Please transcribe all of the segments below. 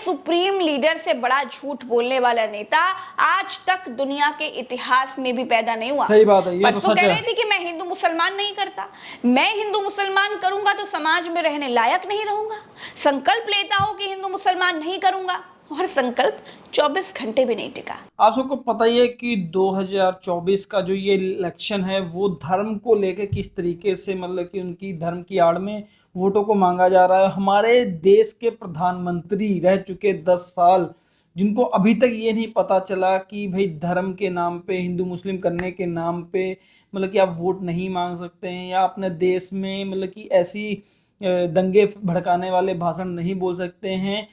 Supreme leader से बड़ा झूठ बोलने वाला नेता आज तक दुनिया के इतिहास में भी पैदा नहीं हुआ। सही बात है, ये तो परसों सच कह है। रही थी कि मैं हिंदू मुसलमान नहीं करता, मैं हिंदू मुसलमान करूंगा तो समाज में रहने लायक नहीं रहूंगा। संकल्प लेता हूं कि हिंदू मुसलमान नहीं करूंगा और संकल्प 24 घंटे भी नहीं टिका। आप सबको पता ही है कि 2024 का जो ये इलेक्शन है वो धर्म को लेकर किस तरीके से मतलब कि उनकी धर्म की आड़ में वोटों को मांगा जा रहा है। हमारे देश के प्रधानमंत्री रह चुके 10 साल, जिनको अभी तक ये नहीं पता चला कि भाई धर्म के नाम पे, हिंदू मुस्लिम करने के नाम पे मतलब कि आप वोट नहीं मांग सकते हैं, या अपने देश में मतलब कि ऐसी दंगे भड़काने वाले भाषण नहीं बोल सकते हैं।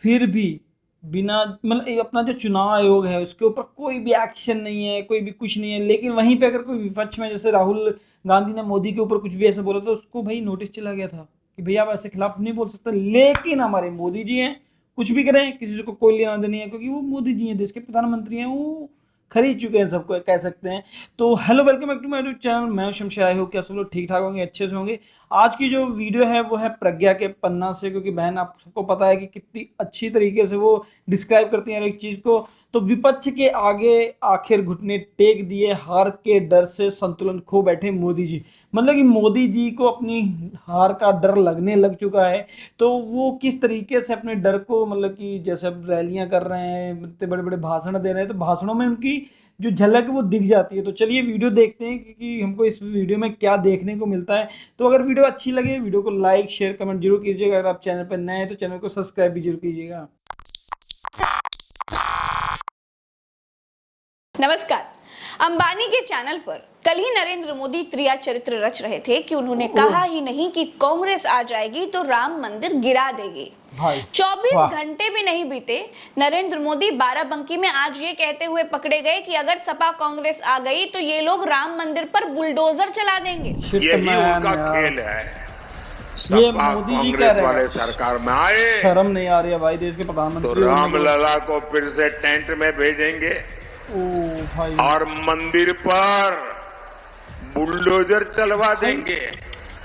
फिर भी बिना मतलब अपना जो चुनाव आयोग है उसके ऊपर कोई भी एक्शन नहीं है, कोई भी कुछ नहीं है। लेकिन वहीं पे अगर कोई विपक्ष में, जैसे राहुल गांधी ने मोदी के ऊपर कुछ भी ऐसा बोला तो उसको भाई नोटिस चला गया था कि भैया आप ऐसे खिलाफ नहीं बोल सकते। लेकिन हमारे मोदी जी हैं, कुछ भी करें किसी को कोई लेना देना नहीं है, क्योंकि वो मोदी जी हैं, देश के प्रधानमंत्री हैं, वो खरीद चुके हैं सबको कह सकते हैं। तो hello, welcome back to my YouTube channel. मैं शमशेर, आई हो कि आप सब लोग ठीक ठाक होंगे, अच्छे से होंगे। आज की जो वीडियो है वो है प्रज्ञा के पन्ना से, क्योंकि बहन आप सबको पता है कि कितनी अच्छी तरीके से वो डिस्क्राइब करती हैं हर एक चीज़ को। तो विपक्ष के आगे आखिर घुटने टेक दिए, हार के डर से संतुलन खो बैठे मोदी जी। मतलब कि मोदी जी को अपनी हार का डर लगने लग चुका है। तो वो किस तरीके से अपने डर को मतलब कि जैसे अब रैलियां कर रहे हैं, इतने बड़े बड़े भाषण दे रहे हैं, तो भाषणों में उनकी जो झलक है वो दिख जाती है। तो चलिए वीडियो देखते हैं कि हमको इस वीडियो में क्या देखने को मिलता है। तो अगर वीडियो अच्छी लगे वीडियो को लाइक शेयर कमेंट जरूर कीजिएगा। अगर आप चैनल पर नए हैं तो चैनल को सब्सक्राइब भी जरूर कीजिएगा। नमस्कार। अंबानी के चैनल पर कल ही नरेंद्र मोदी त्रिया चरित्र रच रहे थे कि उन्होंने कहा ही नहीं कि कांग्रेस आ जाएगी तो राम मंदिर गिरा देगी। 24 घंटे भी नहीं बीते, नरेंद्र मोदी बाराबंकी में आज ये कहते हुए पकड़े गए कि अगर सपा कांग्रेस आ गई तो ये लोग राम मंदिर पर बुलडोजर चला देंगे। यही उनका खेल है। ये सपा मोदी जी कांग्रेस कह वाले रहे सरकार में आए शर्म नहीं आ रही है भाई, देश के तो प्रधानमंत्री रामलला को फिर से टेंट में भेजेंगे भाई और मंदिर पर बुलडोजर चलवा देंगे।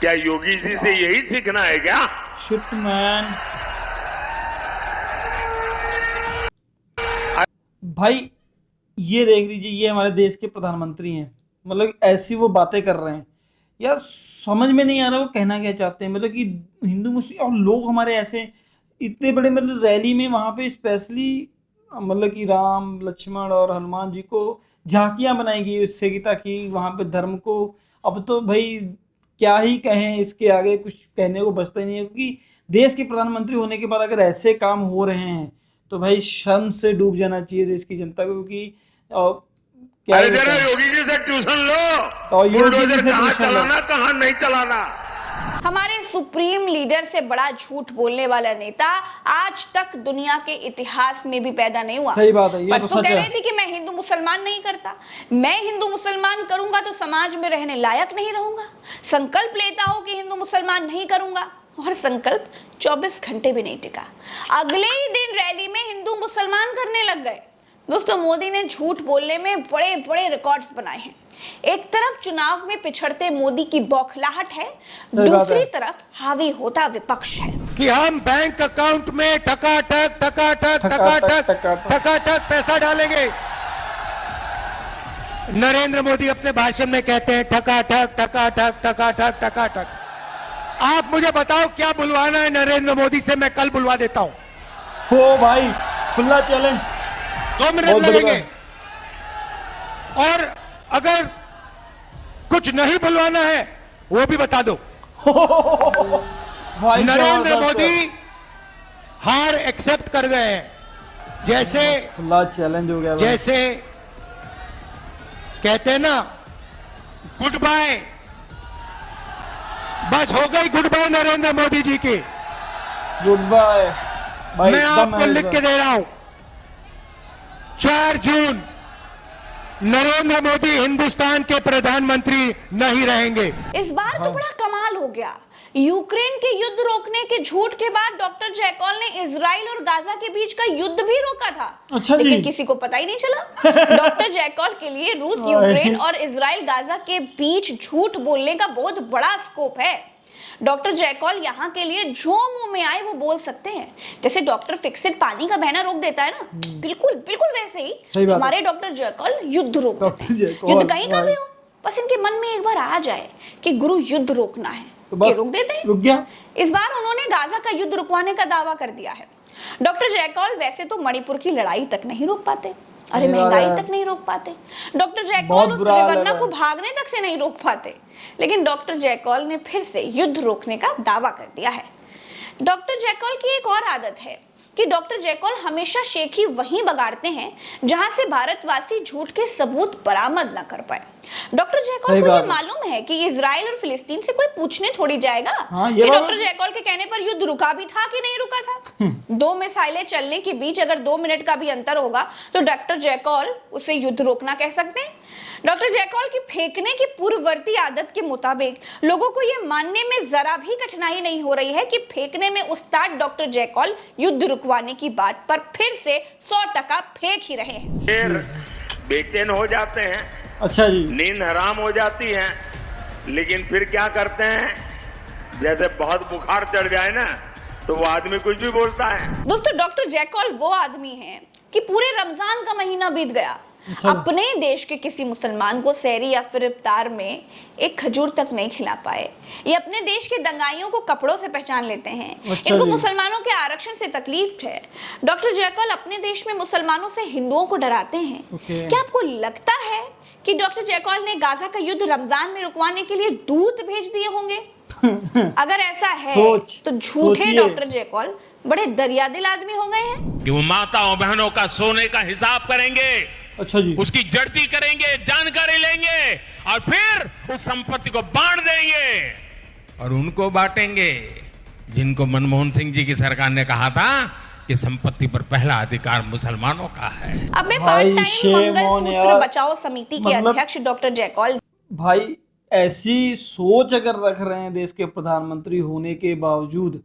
क्या योगी जी से यही सीखना है क्या? शिट मैन भाई, ये देख लीजिए, ये हमारे देश के प्रधानमंत्री हैं। मतलब ऐसी वो बातें कर रहे हैं यार, समझ में नहीं आ रहा वो कहना क्या चाहते हैं। मतलब कि हिंदू मुस्लिम और लोग हमारे ऐसे इतने बड़े मतलब रैली में वहाँ पे स्पेशली मतलब कि राम लक्ष्मण और हनुमान जी को झांकियाँ बनाई गई इससे कि ताकि वहाँ पे धर्म को, अब तो भाई क्या ही कहें, इसके आगे कुछ कहने को बचता ही नहीं है। क्योंकि देश के प्रधानमंत्री होने के बाद अगर ऐसे काम हो रहे हैं तो भाई शर्म से डूब जाना चाहिए देश की जनता को। क्योंकि क्या अरे जरा योगी जी से ट्यूशन लो, और योगी जी बुलडोजर से कहाँ ट्यूशन लो। चलाना कहाँ नहीं चलाना। हमारे सुप्रीम लीडर से बड़ा झूठ बोलने वाला नेता आज तक दुनिया के इतिहास में भी पैदा नहीं हुआ। सही बात है, ये तो परसों सच कह है। रही थी कि मैं हिंदू मुसलमान नहीं करता, मैं हिंदू मुसलमान करूंगा तो समाज में रहने लायक नहीं रहूंगा। संकल्प लेता हूं कि हिंदू मुसलमान नहीं करूंगा और संकल्प 24 घंटे भी नहीं टिका। अगले ही दिन रैली में हिंदू मुसलमान करने लग गए। दोस्तों, मोदी ने झूठ बोलने में बड़े बड़े रिकॉर्ड्स बनाए हैं। एक तरफ चुनाव में पिछड़ते मोदी की बौखलाहट है, दूसरी तरफ हावी होता विपक्ष है कि हम बैंक अकाउंट में टकाटक टकाटक टकाटक टकाटक पैसा डालेंगे। नरेंद्र मोदी अपने भाषण में कहते हैं टकाटक टकाटक टकाटक टकाटक। आप मुझे बताओ क्या बुलवाना है नरेंद्र मोदी से, मैं कल बुलवा देता हूं। हो भाई, खुला चैलेंज। 2 मिनट लगेंगे। और अगर कुछ नहीं बुलवाना है वो भी बता दो। भाई नरेंद्र मोदी हार एक्सेप्ट कर गए हैं। जैसे खुला चैलेंज हो गया भाई। जैसे कहते हैं ना गुड बाय, बस हो गई गुड बाय नरेंद्र मोदी जी की। गुड बाय भाई, मैं एकदम आपको लिख के दे रहा हूं, 4 जून नरेंद्र मोदी हिंदुस्तान के प्रधानमंत्री नहीं रहेंगे। इस बार तो बड़ा कमाल हो गया। यूक्रेन के युद्ध रोकने के झूठ के बाद डॉक्टर जयकॉल ने इजराइल और गाजा के बीच का युद्ध भी रोका था। अच्छा जी। लेकिन किसी को पता ही नहीं चला। डॉक्टर जयकॉल के लिए रूस, यूक्रेन और इजराइल गाजा के बीच झूठ बोलने का बहुत बड़ा स्कोप है। डॉक्टर जयकॉल यहाँ के लिए जो मुंह में आए वो बोल सकते हैं। जैसे डॉक्टर फिक्सिट पानी का बहना रोक देता है ना, बिल्कुल बिल्कुल वैसे सही ही बात है। हमारे डॉक्टर जयकॉल युद्ध रोक देते डॉक्टर हैं। जयकॉल, युद्ध कहीं का भी भाई। हो, बस इनके मन में एक बार आ जाए कि गुरु युद्ध रोकना है, तो ये बस रोक देते हैं। रुक गया। इस बार उन्होंने गाजा का युद्ध रुकवाने का दावा कर दिया है। डॉक्टर जयकॉल वैसे तो मणिपुर की लड़ाई तक नहीं रोक पाते, अरे अरे महंगाई यार। तक नहीं रोक पाते, डॉक्टर बहुत जयकॉल उस बुरा हाल है रिवन्ना भाई। को भागने तक से नहीं रोक पाते, लेकिन डॉक्टर जयकॉल ने फिर से युद्ध रोकने का दावा कर दिया है। डॉक्टर जयकॉल की एक और आदत है कि डॉक्टर जयकॉल हमेशा शेखी वहीं बगाड़ते हैं जहां से भारतवासी झूठ के सबूत बरामद न कर पाए। डॉक्टर जयकॉल सही को ये बात है। मालूम है कि इजराइल और फिलिस्तीन से कोई पूछने थोड़ी जाएगा हाँ, ये कि बात- डॉक्टर जयकॉल के कहने पर युद्ध रुका भी था कि नहीं रुका था। दो मिसाइलें चलने के बीच अगर 2 मिनट का भी अंतर होगा तो डॉक्टर जयकॉल उसे युद्ध रोकना कह सकते हैं। डॉक्टर जयकॉल की फेंकने की पूर्ववर्ती आदत के मुताबिक लोगों को यह मानने में जरा भी कठिनाई नहीं हो रही है कि फेंकने में उस्ताद डॉक्टर जयकॉल युद्ध रुकवाने की बात पर फिर से 100% फेंक ही रहे हैं। फिर बेचैन हो जाते हैं, अच्छा जी। नींद हराम हो जाती है, लेकिन फिर क्या करते हैं, जैसे बहुत बुखार चढ़ जाए ना तो वो आदमी कुछ भी बोलता है। दोस्तों, डॉक्टर जयकॉल वो आदमी हैं कि पूरे रमजान का महीना बीत गया, अच्छा। अपने देश के किसी मुसलमान को सहरी या फिर इफ्तार में एक खजूर तक नहीं खिला पाए। ये अपने देश के दंगाइयों को कपड़ों से पहचान लेते हैं। अच्छा इनको जी। मुसलमानों के आरक्षण से तकलीफ है। डॉक्टर जयकॉल अपने देश में मुसलमानों से हिंदुओं को डराते हैं। ओके। क्या आपको लगता है कि डॉक्टर जयकॉल ने गाजा का युद्ध रमजान में रुकवाने के लिए दूत भेज दिए होंगे? अगर ऐसा है तो झूठे सोचिए। डॉक्टर जयकॉल बड़े दरियादिल आदमी हो गए हैं। कि वो माताओं बहनों का सोने का हिसाब करेंगे, अच्छा जी। उसकी जड़ती करेंगे, जानकारी लेंगे और फिर उस संपत्ति को बांट देंगे और उनको बांटेंगे जिनको मनमोहन सिंह जी की सरकार ने कहा था कि संपत्ति पर पहला अधिकार मुसलमानों का है। अब मैं भाई, part time shame on mangalsutra यार। बचाओ समिति के मतलब- अध्यक्ष डॉक्टर जयकॉल भाई ऐसी सोच अगर रख रहे हैं देश के प्रधानमंत्री होने के बावजूद,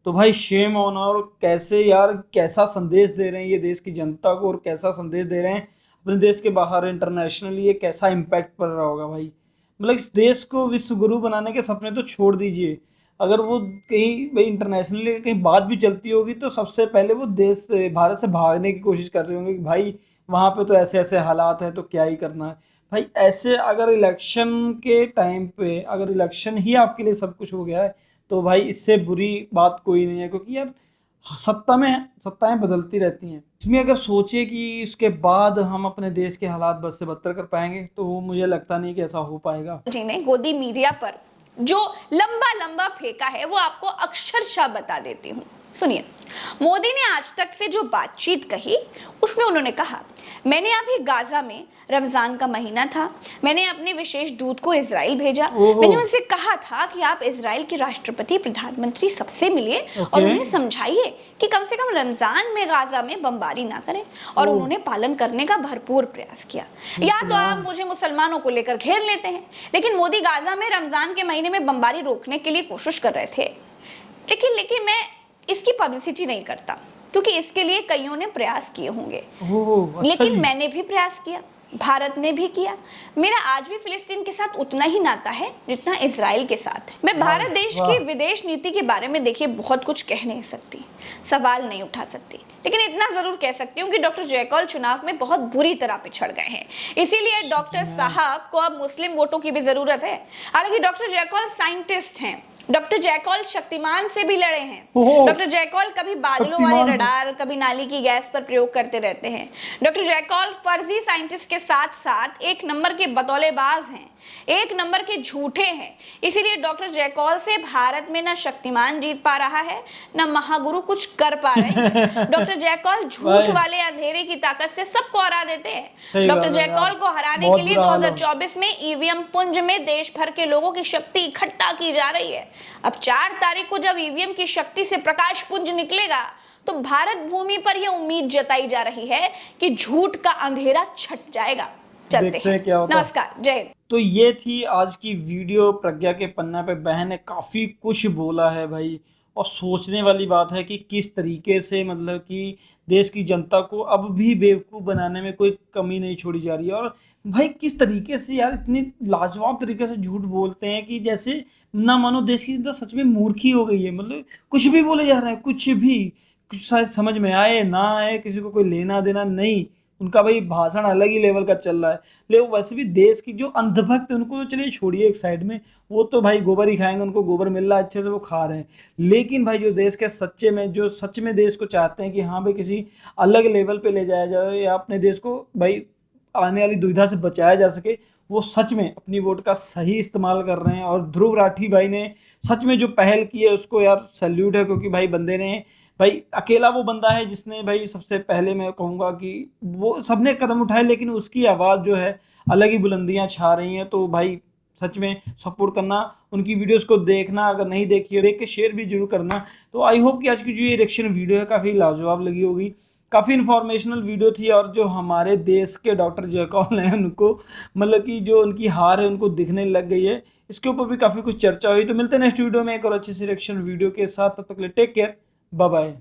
तो भाई शेम ऑन। और कैसे यार, कैसा संदेश दे रहे हैं ये देश की जनता को, और कैसा संदेश दे रहे हैं अपने देश के बाहर इंटरनेशनली, ये कैसा इम्पैक्ट पड़ रहा होगा भाई। मतलब इस देश को विश्व गुरु बनाने के सपने तो छोड़ दीजिए, अगर वो कहीं भाई इंटरनेशनली कहीं बात भी चलती होगी तो सबसे पहले वो देश भारत से भागने की कोशिश कर रहे होंगे कि भाई वहाँ पे तो ऐसे ऐसे हालात हैं तो क्या ही करना है। भाई ऐसे अगर इलेक्शन के टाइम पे अगर इलेक्शन ही आपके लिए सब कुछ हो गया है तो भाई इससे बुरी बात कोई नहीं है, क्योंकि यार सत्ताएं बदलती रहती हैं। इसमें अगर सोचे कि उसके बाद हम अपने देश के हालात बद से बदतर कर पाएंगे तो वो मुझे लगता नहीं कि ऐसा हो पाएगा। जी ने गोदी मीडिया पर जो लंबा लंबा फेंका है वो आपको अक्षरशः बता देती हूँ। सुनिए, मोदी ने आज तक से जो बातचीत कही उसमें उन्होंने कहा, मैंने अभी गाजा में रमजान का महीना था, मैंने अपने विशेष दूत को इजराइल भेजा, मैंने उनसे कहा था कि आप इजराइल के राष्ट्रपति प्रधानमंत्री सबसे मिलिए और उन्हें समझाइए कि कम से कम रमजान में गाजा में बमबारी ना करें, और उन्होंने पालन करने का भरपूर प्रयास किया। या तो आप मुझे मुसलमानों को लेकर घेर लेते हैं, लेकिन मोदी गाजा में रमजान के महीने में बमबारी रोकने के लिए कोशिश कर रहे थे, लेकिन मैं इसकी पब्लिसिटी नहीं करता क्योंकि इसके लिए कईयों ने प्रयास किए होंगे। अच्छा लेकिन जी। मैंने भी प्रयास किया, भारत ने भी किया। मेरा आज भी फिलिस्तीन के साथ उतना ही नाता है जितना इजराइल के साथ है। मैं भारत देश की विदेश नीति के बारे में देखिए बहुत कुछ कह नहीं सकती, सवाल नहीं उठा सकती, लेकिन इतना जरूर कह सकती हूँ कि डॉक्टर जयकॉल चुनाव में बहुत बुरी तरह पिछड़ गए हैं। इसीलिए डॉक्टर साहब को अब मुस्लिम वोटों की भी जरूरत है। हालांकि डॉक्टर जयकॉल साइंटिस्ट हैं, डॉक्टर जयकॉल शक्तिमान से भी लड़े हैं। डॉक्टर जयकॉल कभी बादलों वाले रडार, कभी नाली की गैस पर प्रयोग करते रहते हैं। डॉक्टर जयकॉल फर्जी साइंटिस्ट के साथ साथ एक नंबर के बतौलेबाज हैं, एक नंबर के झूठे हैं। इसीलिए डॉक्टर जयकॉल से भारत में न शक्तिमान जीत पा रहा है, न महागुरु कुछ कर पा रहे हैं। डॉक्टर जयकॉल झूठ वाले अंधेरे की ताकत से सबको हरा देते हैं। डॉक्टर जयकॉल को हराने के लिए 2024 में ईवीएम पुंज में देश भर के लोगों की शक्ति इकट्ठा की जा रही है। अब 4 तारीख को जब ईवीएम की शक्ति से प्रकाश पुंज निकलेगा तो भारत भूमि पर यह उम्मीद जताई जा रही है कि झूठ का अंधेरा छट जाएगा। चलते हैं, क्या होता है। नमस्कार, जय हिंद। तो ये थी आज की वीडियो। प्रज्ञा के पन्ना पे बहन ने काफ़ी कुछ बोला है भाई, और सोचने वाली बात है कि किस तरीके से मतलब कि देश की जनता को अब भी बेवकूफ़ बनाने में कोई कमी नहीं छोड़ी जा रही है। और भाई किस तरीके से यार इतनी लाजवाब तरीके से झूठ बोलते हैं कि जैसे ना मानो देश की जनता सच में मूर्खी हो गई है। मतलब कुछ भी बोले जा रहे हैं, कुछ भी, कुछ शायद समझ में आए ना आए, किसी को कोई लेना देना नहीं। उनका भाई भाषण अलग ही लेवल का चल रहा है। लेकिन वैसे भी देश की जो अंधभक्त है उनको तो चलिए छोड़िए एक साइड में, वो तो भाई गोबर ही खाएंगे, उनको गोबर मिल रहा है अच्छे से, वो खा रहे हैं। लेकिन भाई जो देश के सच्चे में, जो सच में देश को चाहते हैं कि हाँ भाई किसी अलग लेवल पे ले जाया जाए या अपने देश को भाई आने वाली दुविधा से बचाया जा सके, वो सच में अपनी वोट का सही इस्तेमाल कर रहे हैं। और ध्रुव राठी भाई ने सच में जो पहल की है उसको यार सैल्यूट है, क्योंकि भाई बंदे ने भाई अकेला वो बंदा है जिसने भाई सबसे पहले मैं कहूँगा कि वो सबने कदम उठाए, लेकिन उसकी आवाज़ जो है अलग ही बुलंदियाँ छा रही हैं। तो भाई सच में सपोर्ट करना, उनकी वीडियोस को देखना, अगर नहीं देखी देख के शेयर भी जरूर करना। तो आई होप कि आज की जो ये इलेक्शन वीडियो है काफ़ी लाजवाब लगी होगी, काफ़ी इन्फॉर्मेशनल वीडियो थी। और जो हमारे देश के डॉक्टर जयकौल हैं उनको मतलब कि जो उनकी हार है उनको दिखने लग गई है, इसके ऊपर भी काफ़ी कुछ चर्चा हुई। तो मिलते हैं नेक्स्ट वीडियो में एक और अच्छी सी इलेक्शन वीडियो के साथ, तब तक के लिए टेक केयर, बाय बाय।